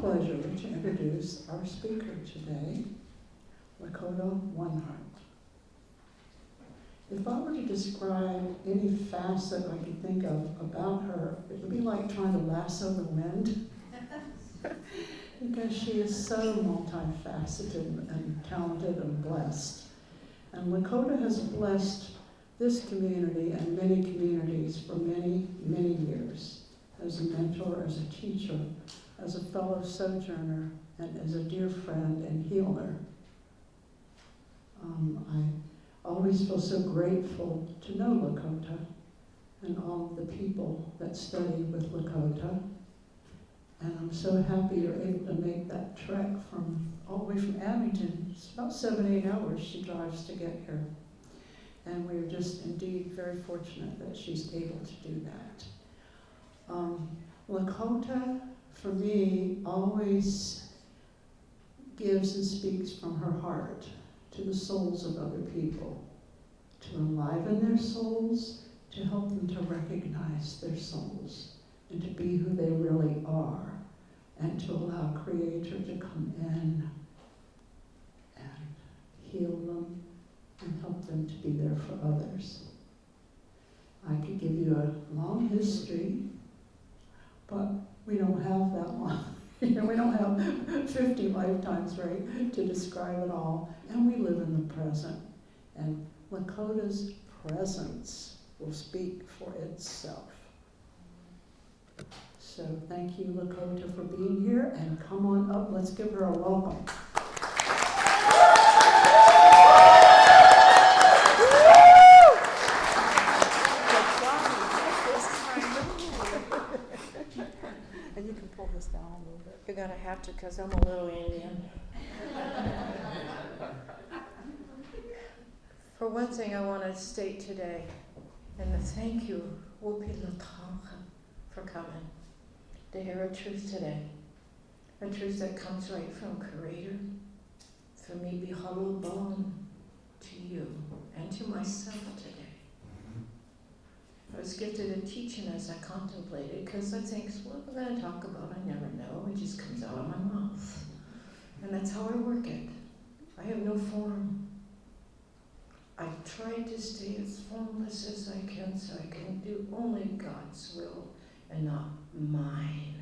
pleasure to introduce our speaker today, Lakota One-Heart. If I were to describe any facet I could think of about her, it would be like trying to lasso the wind. Because she is so multifaceted and talented and blessed. And Lakota has blessed this community and many communities for many, many years as a mentor, as a teacher, as a fellow sojourner, and as a dear friend and healer. I always feel so grateful to know Lakota and all of the people that study with Lakota. And I'm so happy you're able to make that trek from all the way from Abington. It's about 7-8 hours she drives to get here. And we're just indeed very fortunate that she's able to do that. Lakota, for me, always gives and speaks from her heart to the souls of other people, to enliven their souls, to help them to recognize their souls, and to be who they really are, and to allow Creator to come in and heal them and help them to be there for others. I could give you a long history, but we don't have that long. We don't have 50 lifetimes, right, to describe it all. And we live in the present. And Lakota's presence will speak for itself. So thank you, Lakota, for being here. And come on up. Let's give her a welcome. And you can pull this down a little bit. You're going to have to, because I'm a little Indian. For one thing, I want to state today, and thank you, Wupi Lataka, for coming to hear a truth today. A truth that comes right from Creator. For me, be hollow bone to you and to myself today. I was gifted in teaching as I contemplated, because I think, what am I going to talk about? I never know. It just comes out of my mouth. And that's how I work it. I have no form. I try to stay as formless as I can so I can do only God's will and not mine.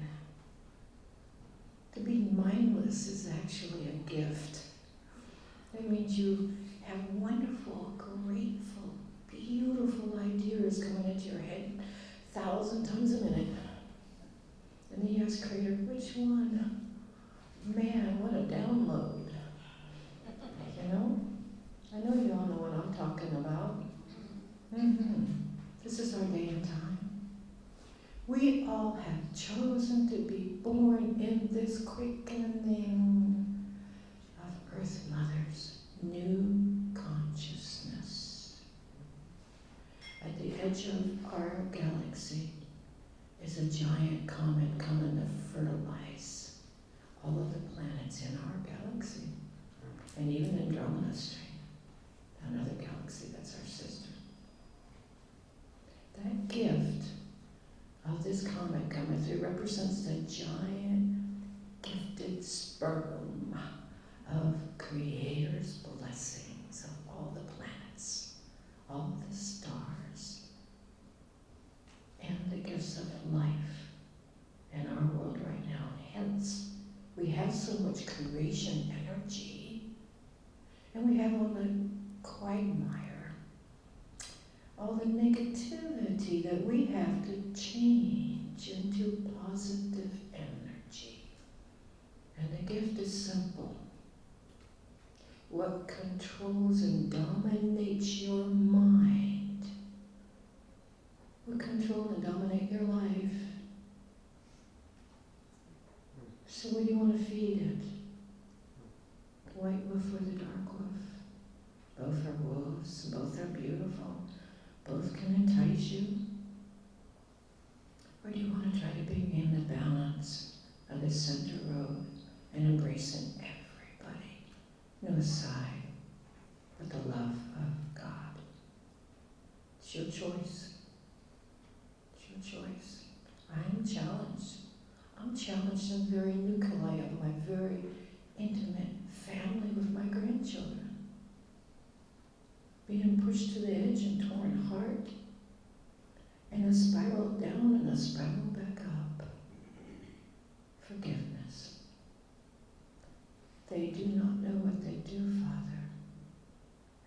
To be mindless is actually a gift. It means you have wonderful, grateful, beautiful ideas coming into your head 1,000 times a minute. And then you ask Creator, which one? Man, what a download. You know? I know you all know what I'm talking about. This is our day and time. We all have chosen to be born in this quickening of Earth Mother's new consciousness. At the edge of our galaxy is a giant comet coming to fertilize all of the planets in our galaxy, and even Andromeda String, another galaxy that's our sister. That gift of this comet coming through represents the giant gifted sperm of Creator's blessings of all the planets, all the stars, and the gifts of life in our world right now. Hence, we have so much creation energy, and we have all the quagmire, all the negativity that we have to change into positive energy. And the gift is simple. What controls and dominates your mind will control and dominate your life. So what do you want to feed it? The white wolf or the dark wolf? Both are wolves, both are beautiful, both can entice you. Or do you want to try to bring in the balance of the center road and embracing everybody? No side, but the love of God. It's your choice. It's your choice. I am challenged. I'm challenged in very nuclei a very intimate family with my grandchildren. Being pushed to the edge and torn heart, and a spiral down and a spiral back up. Forgiveness. They do not know what they do, Father,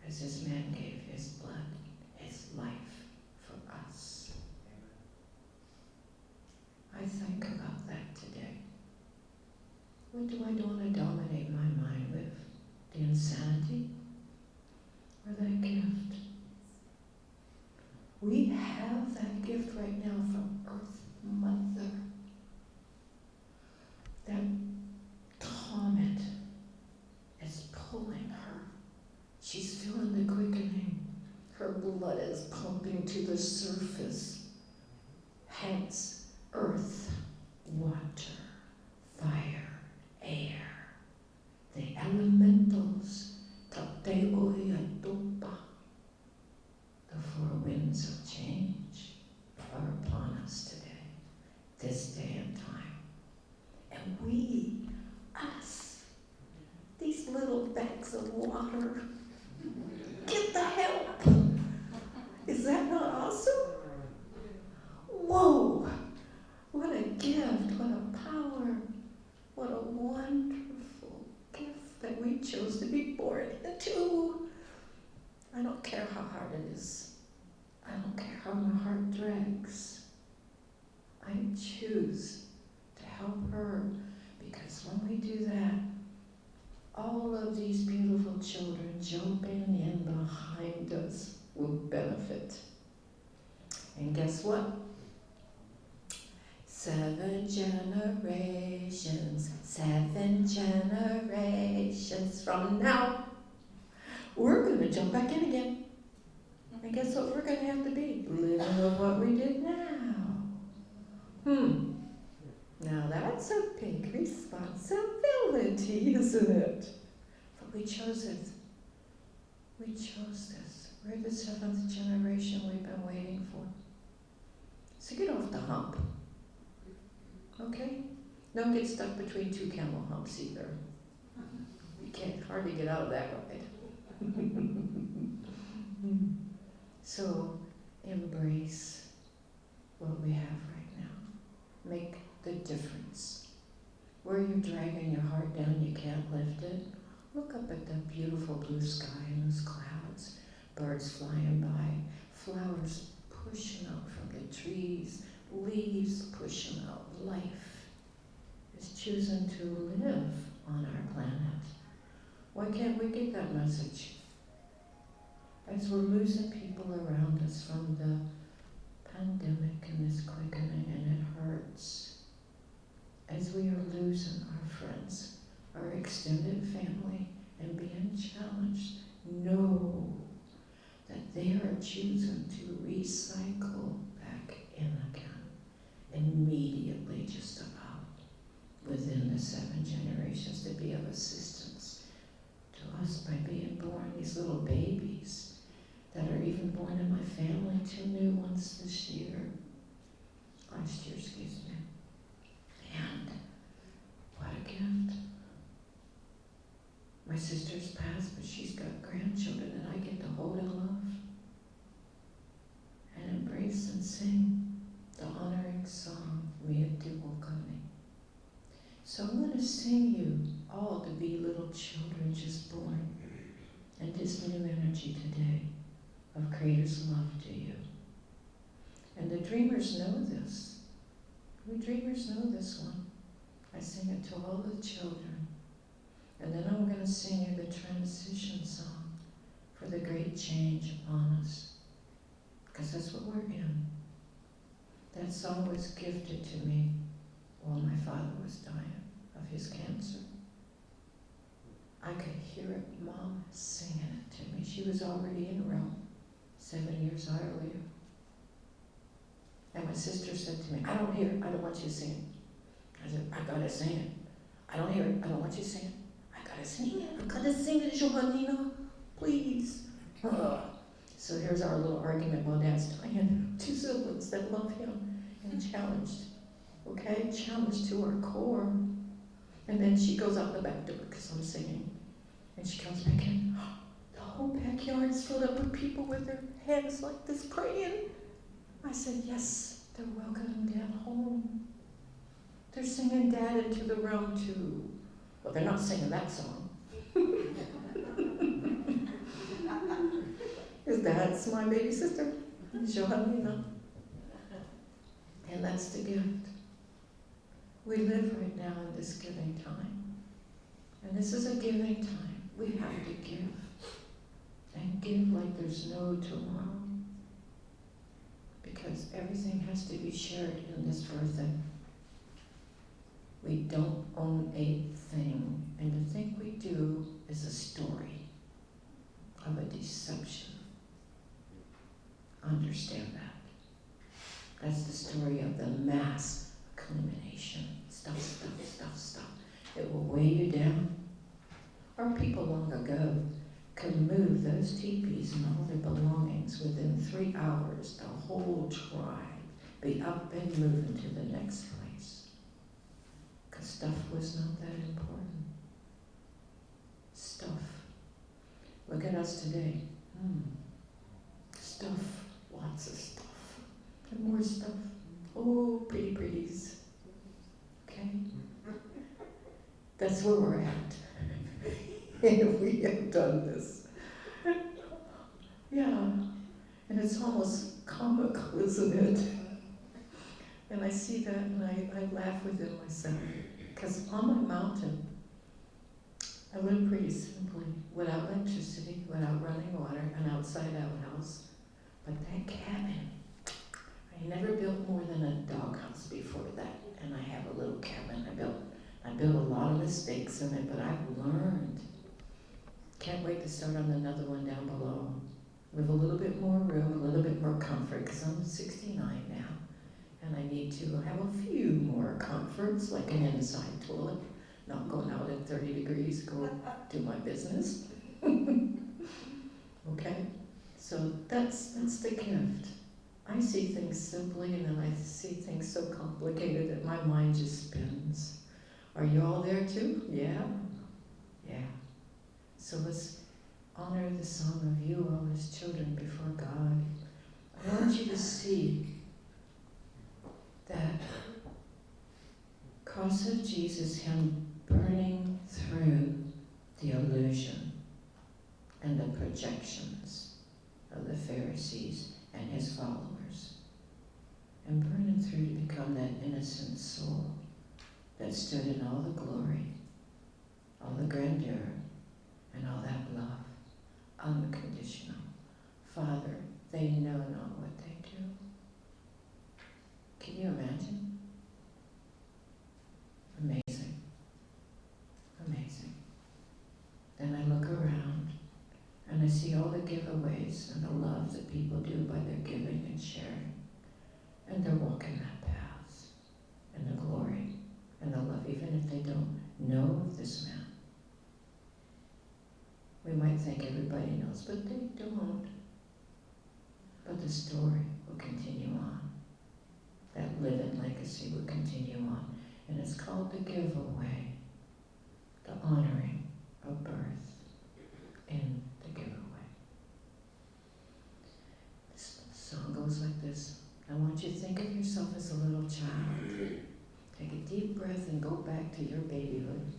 as this man gave his blood, his life for us. I think about that today. What do I want to dominate my mind with? The insanity or that gift? We have that gift right now from Earth Mother. That comet is pulling her. She's feeling the quickening. Her blood is pumping to the surface. Hence, earth, water, fire, air, the elementals, Tateoyatopa. The four winds of change are upon us today, this day and time. And we, us, these little bags of water, get the help. Is that not awesome? Whoa! What a gift, what a power, what a wonderful gift that we chose to be born into. I don't care how hard it is. I don't care how my heart drags. I choose to help her, because when we do that, all of these beautiful children jumping in behind us will benefit. And guess what? 7 generations from now, we're going to jump back in again. And guess what we're going to have to be? Living with what we did now. Now that's a big responsibility, isn't it? But we chose it. We chose this. We're the 7th generation we've been waiting for. So get off the hump. Okay? Don't get stuck between 2 camel humps either. You can't hardly get out of that ride. So embrace what we have right now. Make the difference. Where you're dragging your heart down, you can't lift it. Look up at the beautiful blue sky and those clouds, birds flying by, flowers pushing out from the trees, leaves pushing out. Life is choosing to live on our planet. Why can't we get that message? As we're losing people around us from the pandemic and this quickening, and it hurts. As we are losing our friends, our extended family, and being challenged, know that they are choosing to recycle back in again, immediately just about, within the 7 generations, to be of assistance to us by being born, these little babies that are even born in my family, 2 new ones last year, excuse me. And what a gift. My sister's passed, but she's got grandchildren that I get to hold and love and embrace and sing the honoring song, Quickening. So I'm going to sing you all to be little children just born, and this new energy today of Creator's love to you. And the dreamers know this. We dreamers know this one. I sing it to all the children. And then I'm going to sing you the transition song for the great change upon us. Because that's what we're in. That song was gifted to me while my father was dying of his cancer. I could hear it, Mom singing it to me. She was already in Rome 7 years earlier. And my sister said to me, I don't hear it, I don't want you to sing it. I said, I gotta sing it. I don't hear it, I don't want you to sing it. I gotta sing it, I gotta sing it, Johanina, please. So here's our little argument while Dad's dying. 2 siblings that love him and challenged, okay? Challenged to our core. And then she goes out the back door because I'm singing. And she comes back in. The whole backyard's filled up with people with their hands like this praying. I said, yes, they're welcoming Dad home. They're singing Dad into the room too. Well, they're not singing that song. Because Dad's my baby sister. Johanina. And that's the gift. We live right now in this giving time. And this is a giving time. We have to give. And give like there's no tomorrow. Because everything has to be shared in this birthing. We don't own a thing. And to think we do is a story of a deception. Understand that. That's the story of the mass accumulation. Stuff. It will weigh you down. Our people long ago could move those teepees and all their belongings within 3 hours. The whole tribe be up and moving to the next place. Because stuff was not that important. Stuff. Look at us today. Stuff. Lots of stuff. And more stuff. Oh, pretties. Okay? That's where we're at. And we have done this. Yeah. And it's almost comical, isn't it? And I see that and I laugh within myself. Because on my mountain, I live pretty simply, without electricity, without running water, an outside outhouse. But that cabin, I never built more than a doghouse before that. And I have a little cabin I built a lot of mistakes in it, but I've learned. Can't wait to start on another one down below. With a little bit more room, a little bit more comfort, because I'm 69 now. And I need to have a few more comforts, like an inside toilet, not going out at 30 degrees, go do my business. Okay? So that's the gift. I see things simply, and then I see things so complicated that my mind just spins. Are you all there too? Yeah? Yeah. So let's honor the song of you all as children before God. I want you to see that cross of Jesus, him burning through the illusion and the projections of the Pharisees and his followers, and burning through to become that innocent soul that stood in all the glory, all the grandeur, and all that love, unconditional. Father, they know not what they do. Can you imagine? Amazing. Amazing. Then I look around and I see all the giveaways and the love that people do by their giving and sharing. And they're walking that path and the glory and the love, even if they don't know of this man. We might think everybody knows, but they don't. But the story will continue on. That living legacy will continue on. And it's called the giveaway, the honoring of birth in the giveaway. This song goes like this. I want you to think of yourself as a little child. Take a deep breath and go back to your babyhood.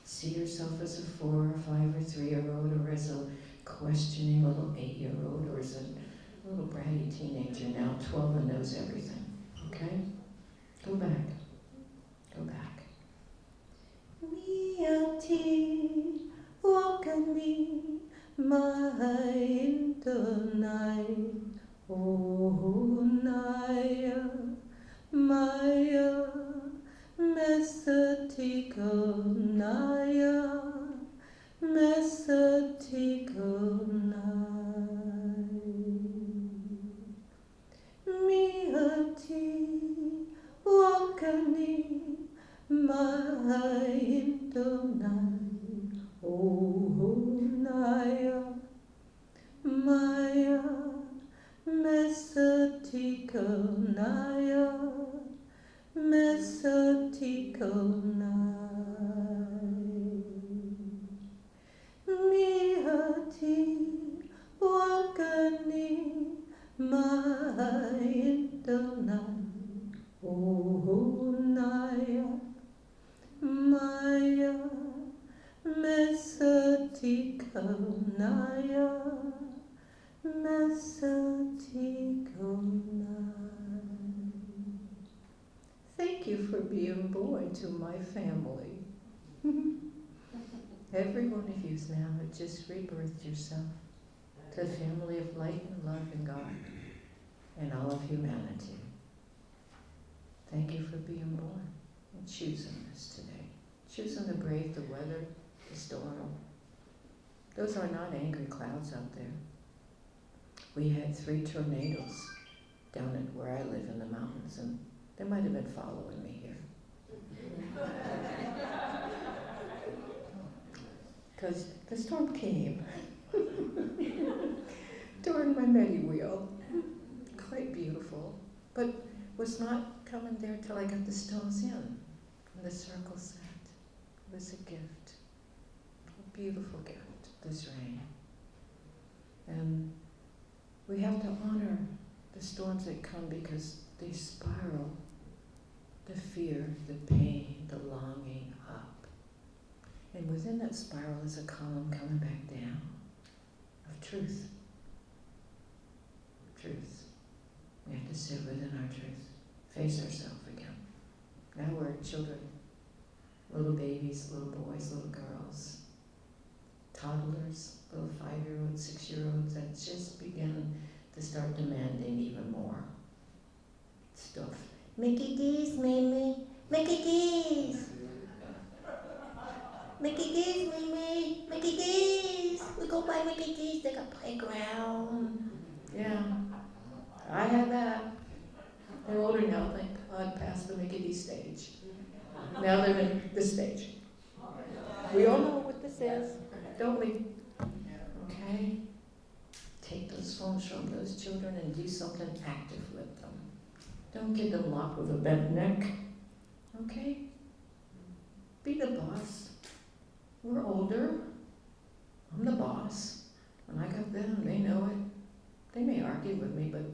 See yourself as a 4 or 5 or 3-year-old, or as a questioning little 8-year-old, or as a little bratty teenager now, 12 and knows everything. Okay? Go back. Go back. Miati wakani mai tonight. Oh, Naya, Maya, Mesatiko, Naya, Mesatiko, Naya. Miati, Wakani, Mai tonight. Oh, Naya, Maya, Mesatiko, Naya, Mesatiko, Naya. Mayandanan, oh Naya, Maya, Mesatika Naya, Mesatika Naya. Thank you for being born to my family. Every one of you now have just rebirthed yourself to the family of light and love and God and all of humanity. Thank you for being born and choosing this today. Choosing to brave the weather, the storm. Those are not angry clouds out there. We had 3 tornadoes down at where I live in the mountains, and they might have been following me here. Because the storm came during my Medi wheel. Quite beautiful, but was not coming there till I got the stones in and the circle set. It was a gift, a beautiful gift, this rain. And we have to honor the storms that come because they spiral the fear, the pain, the longing up. And within that spiral is a column coming back down of truth. Truth. We have to sit within our truth, face ourselves again. Now we're children, little babies, little boys, little girls, toddlers, little 5-year-olds, 6-year-olds that just begin to start demanding even more stuff. Mickey D's, Mimi. Mickey D's. Mickey D's, Mimi. Mickey D's. We go by Mickey D's. They got playground. Yeah. I had that. They're older now, thank God, past the Mickey D stage. Now they're in this stage. We all know what this is, don't we? Okay? Take those phones from those children and do something active with them. Don't get them locked with a bent neck. Okay? Be the boss. We're older. I'm the boss. And I got them, they know it. They may argue with me, but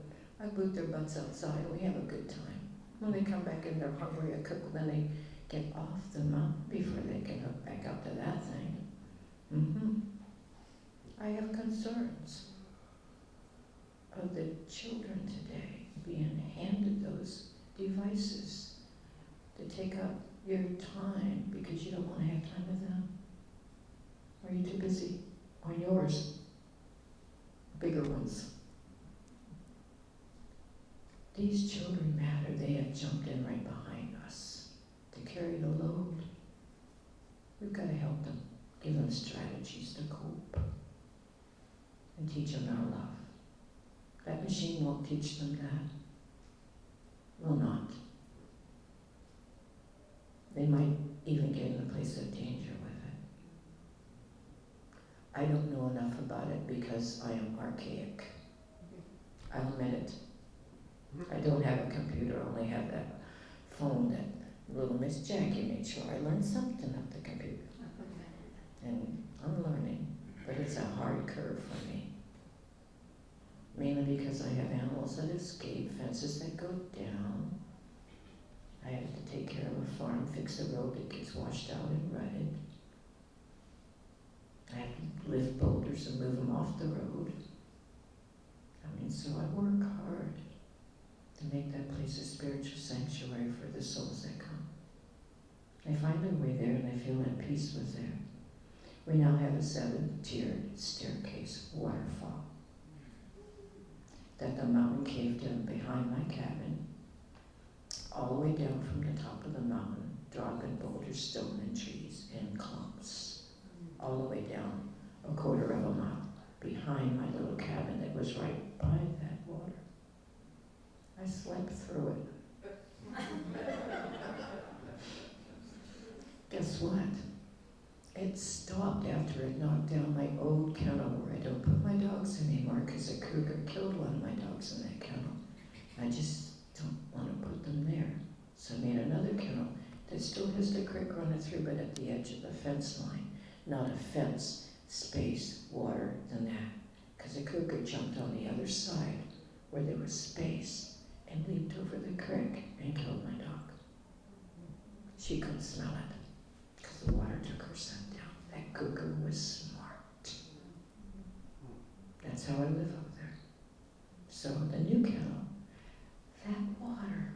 I boot their butts outside and we have a good time. When they come back and they're hungry, I cook, then they get off the mountain before they can hook back up to that thing. I have concerns of the children today being handed those devices to take up your time because you don't want to have time with them. Or are you too busy on yours? Bigger ones. These children matter. They have jumped in right behind us to carry the load. We've got to help them, give them strategies to cope, and teach them our love. That machine won't teach them that. Will not. They might even get in a place of danger with it. I don't know enough about it because I am archaic. I'll admit it. I don't have a computer, I only have that phone that little Miss Jackie made sure I learned something of the computer. And I'm learning, but it's a hard curve for me. Mainly because I have animals that escape, fences that go down. I have to take care of a farm, fix a road that gets washed out and rutted. I have to lift boulders and move them off the road. So I work hard to make that place a spiritual sanctuary for the souls that come. They find their way there and they feel at peace with there. We now have a 7-tiered staircase waterfall that the mountain caved in behind my cabin, all the way down from the top of the mountain, dropping boulders, stone, and trees in clumps, all the way down a 1/4 of a mile behind my little cabin that was right by that water. I slept through it. Guess what? It stopped after it knocked down my old kennel where I don't put my dogs anymore because a cougar killed one of my dogs in that kennel. I just don't want to put them there. So I made another kennel that still has the creek running through, but at the edge of the fence line. Not a fence, space, water than that. Because a cougar jumped on the other side where there was space and leaped over the creek and killed my dog. She couldn't smell it because the water took her scent down. That cuckoo was smart. That's how I live up there. So the new kennel, that water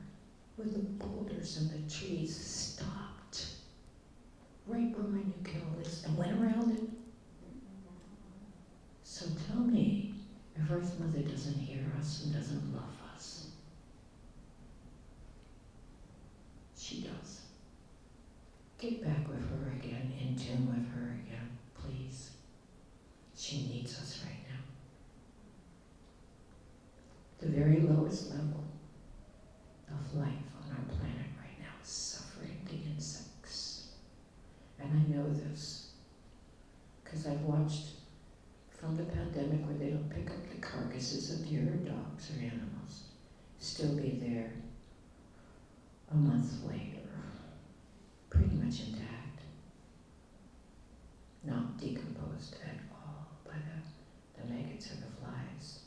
with the boulders and the trees stopped right where my new kennel is and went around it. So tell me if Earth Mother doesn't hear us and doesn't love us. She does. Get back with her again, in tune with her again, please. She needs us right now. The very lowest level of life on our planet right now is suffering, the insects. And I know this because I've watched from the pandemic where they don't pick up the carcasses of deer or dogs or animals, still be there a month later, pretty much intact, not decomposed at all by the maggots or the flies,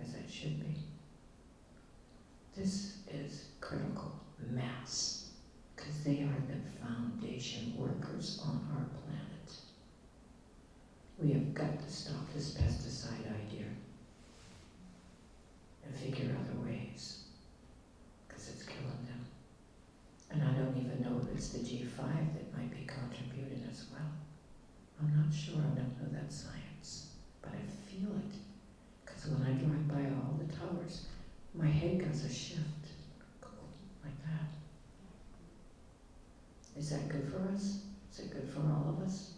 as it should be. This is critical mass, because they are the foundation workers on our planet. We have got to stop this pesticide idea and figure other ways, because it's killing them. And I don't even know if it's the G5 that might be contributing as well. I'm not sure, I don't know that science, but I feel it. Because when I drive by all the towers, my head does a shift, like that. Is that good for us? Is it good for all of us?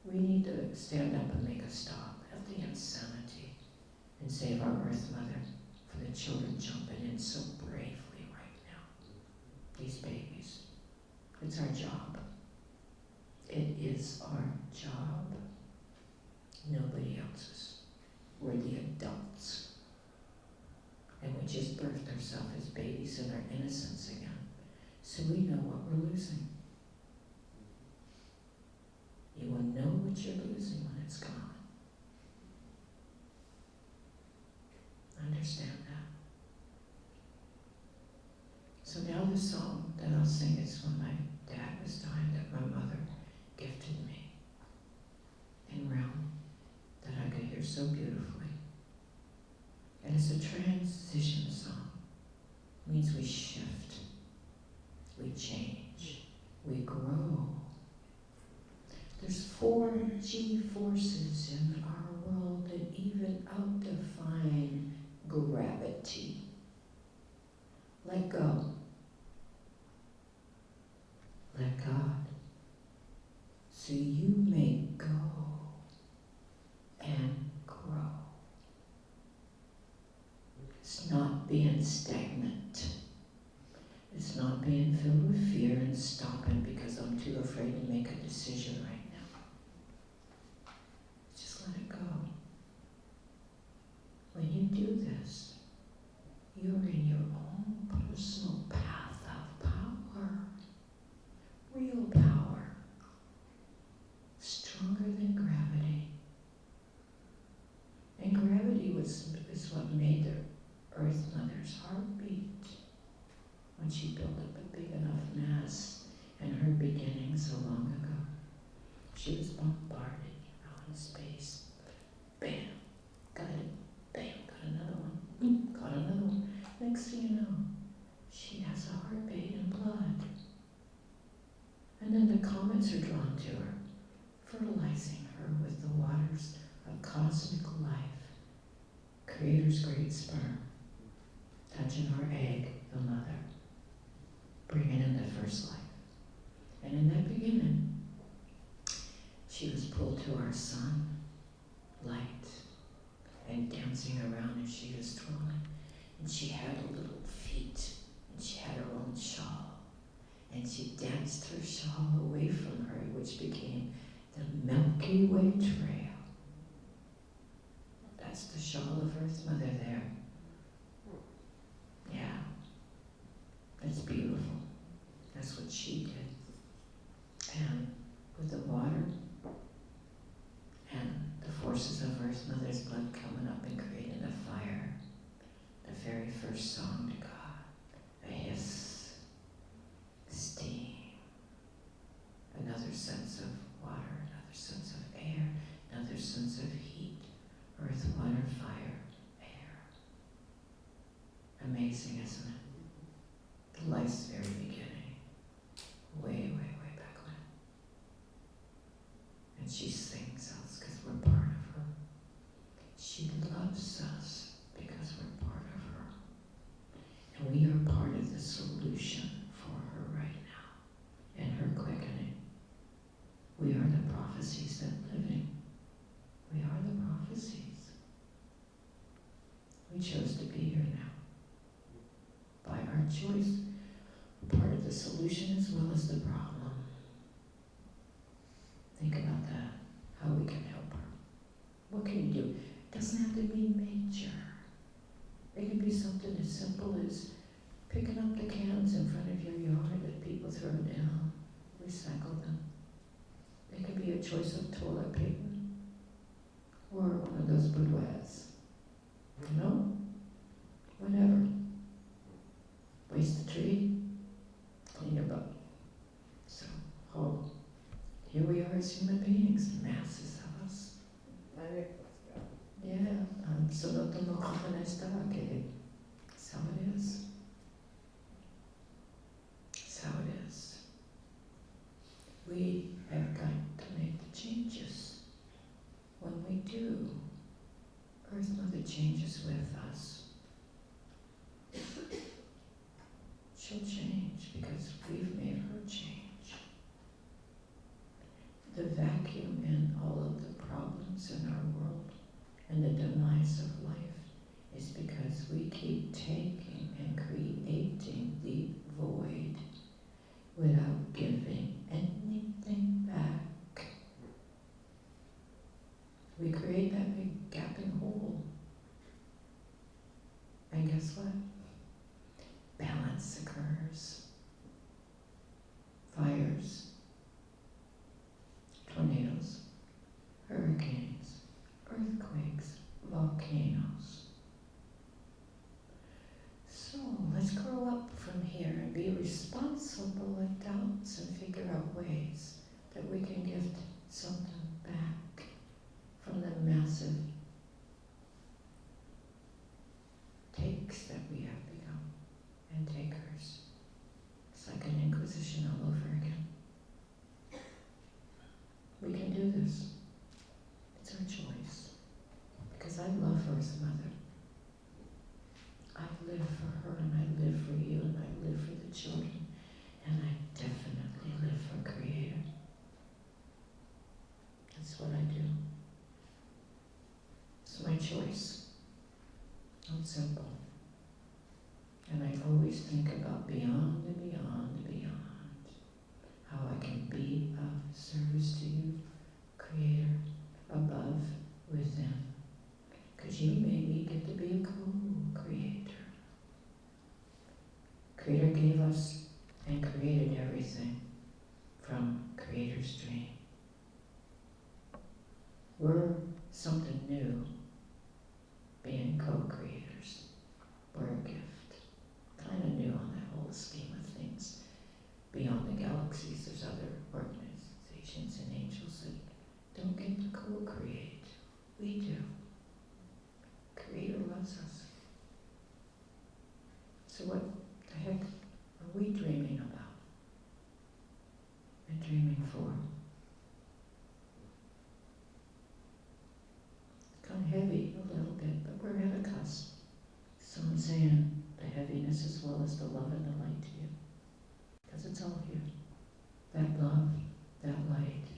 We need to stand up and make a stop at the insanity and save our Earth Mother for the children jumping in so bravely right now. These babies. It's our job. It is our job. Nobody else's. We're the adults. And we just birthed ourselves as babies in our innocence again. So we know what we're losing. You will know what you're losing when it's gone. Understand that. So now the song that I'll sing is when my dad was dying, that my mother gifted me in realm that I could hear so beautifully. And it's a transition song. It means we shift, we change, we grow. There's 4 G forces in our world that even outdefine gravity. Let go. Let God. So you may go and grow. It's not being stagnant. It's not being filled with fear and stopping because I'm too afraid to make a decision right now. Just let it go. When you do this, you're in your own personal path of power. Real power. Stronger than gravity. And gravity is what made the Earth Mother's heartbeat. When she built up a big enough mass in her beginning so long ago. She was bombarded out in space. Bam, got it. Bam, got another one. Got another one. Next thing you know, she has a heartbeat and blood. And then the comets are drawn to her, fertilizing her with the waters of cosmic life. Creator's great sperm, touching her egg, the mother, bringing in the first life. And in that beginning, she was pulled to our sun, light, and dancing around as she was twirling. And she had little feet, and she had her own shawl. And she danced her shawl away from her, which became the Milky Way Trail. That's the shawl of Earth Mother there. Yeah. It's beautiful. That's what she did. And with the water and the forces of Earth Mother's blood coming up and creating a Amazing, isn't it? The life's very beginning. Way, way, way back when. And she sings us because we're part of her. She loves us because we're part of her. And we are part of the solution for her right now. In her quickening. We are the prophecies that living. We are the prophecies. We chose to be here now. By our choice, part of the solution as well as the problem. Think about that, how we can help her. What can you do? It doesn't have to be major. It can be something as simple as picking up the cans in front of your yard that people throw down, recycle them. It could be a choice of toilet paper or one of those boudoirs. You know? Whatever. Waste the tree, clean your butt. So, here we are as human beings, masses of us. Yeah, absolutely que it's how it is. It's how it is. We have got to make the changes. When we do, Earth Mother changes with us. She'll change because we've made her change. The vacuum in all of the problems in our world and the demise of life is because we keep taking and creating the void without giving anything back. We create that big gaping hole. And guess what? Balance occurs. Fires, tornadoes, hurricanes, earthquakes, volcanoes. So let's grow up from here and be responsible adults and figure out ways that we can gift something back from the massive takes that we have become and takers. It's like an inquisition all over again. We can do this. It's our choice. Because I love Earth Mother. I live for her and I live for you and I live for the children. And I definitely live for Creator. That's what I do. It's my choice. Not simple. And I always think about beyond and beyond and beyond. How I can be of service to you, Creator, above, within. Because you made me get to be a co-creator. Creator gave us and created everything from Creator's dream. We're something new, being co-creators. We're a gift. Kind of new on that whole scheme of things. Beyond the galaxies, there's other organizations and angels that don't get to co-create. We do. Creator loves us. So what the heck are we dreaming about? And dreaming for? It's kind of heavy a little bit, but we're at a cusp. Someone's saying the heaviness as well as the love and the light to you. Because it's all here. That love, that light.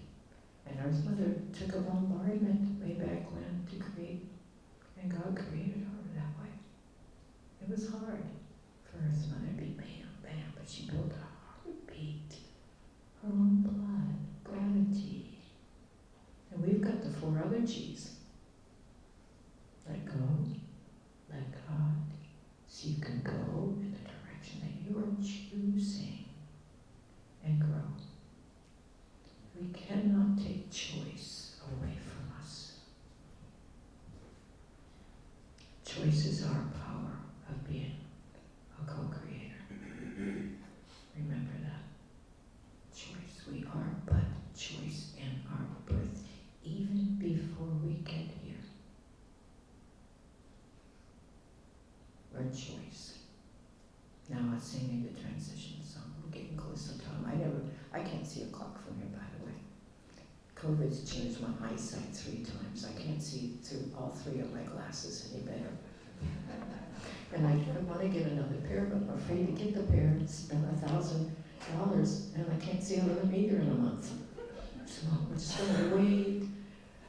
And Earth Mother took a bombardment way back when to create, and God created her that way. It was hard for Earth Mother to be bam, bam, but she built a heartbeat, her own blood, gravity. And we've got the 4 other G's. Let go, let God, so you can go in the direction that you are choosing and grow. We cannot take choice away from us. Choice is our power of being a co-creator. Remember that. Choice. We are but choice in our birth, even before we get here. We're choice. not singing the transition song. We're getting close to time. I can't see a clock from here, by the way. COVID's changed my eyesight 3 times. I can't see through all 3 of my glasses any better. And I want to get another pair, but I'm afraid to get the pair and spend $1,000, and I can't see out of them either in a month. So we're just going to wait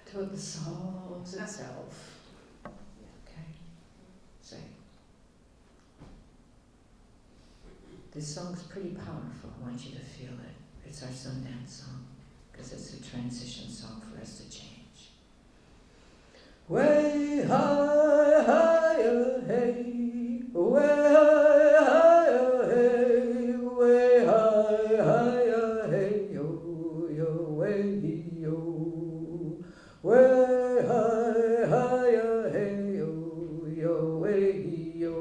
till it solves itself. Okay? Say. This song's pretty powerful. I want you to feel it. It's our Sundance song, because it's a transition song for us to change. Way high, higher, hey, way high, higher, hey, way high, higher, hey, yo, yo, way, yo, way high, higher, hey, yo, yo, way, yo,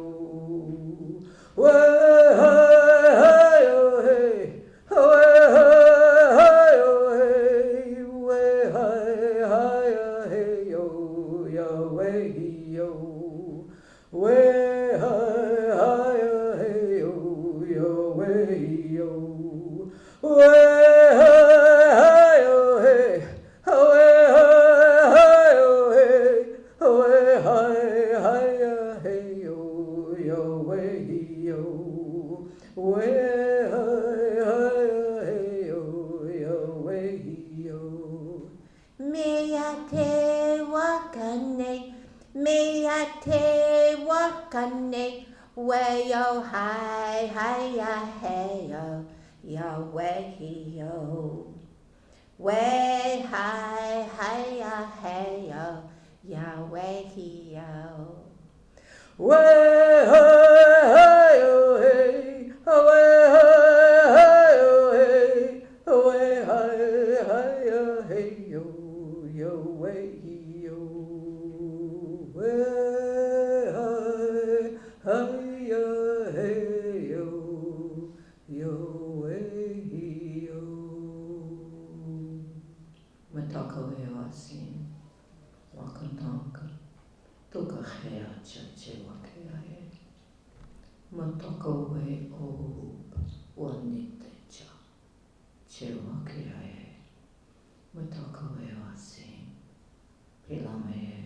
way high, higher, hey, way high, hey, way high, higher, hey, yo, yo, way, yo, way high, higher, hey, yo, yo, way, yo, way high, higher, hey, way high, hey, way high, higher, hey, yo, yo, way, yo, way high, higher, hey, yo, yo, way, yo. Mea te wakane, mea te wakane, way yo hi hi ya hey yo, yo way yo, way hi hi ya hey yo, ya way yo. Way high, high, oh hey, way high, oh hey, way high, high, oh hey, yo, yo, way, yo, way high, high, oh hey, yo, yo, way, yo. Matako e wasin, wakantanka. Tuka hea cha che wakea e. Matoko we oub wanite cha che wakea e. Matoko e wasi. Pilame e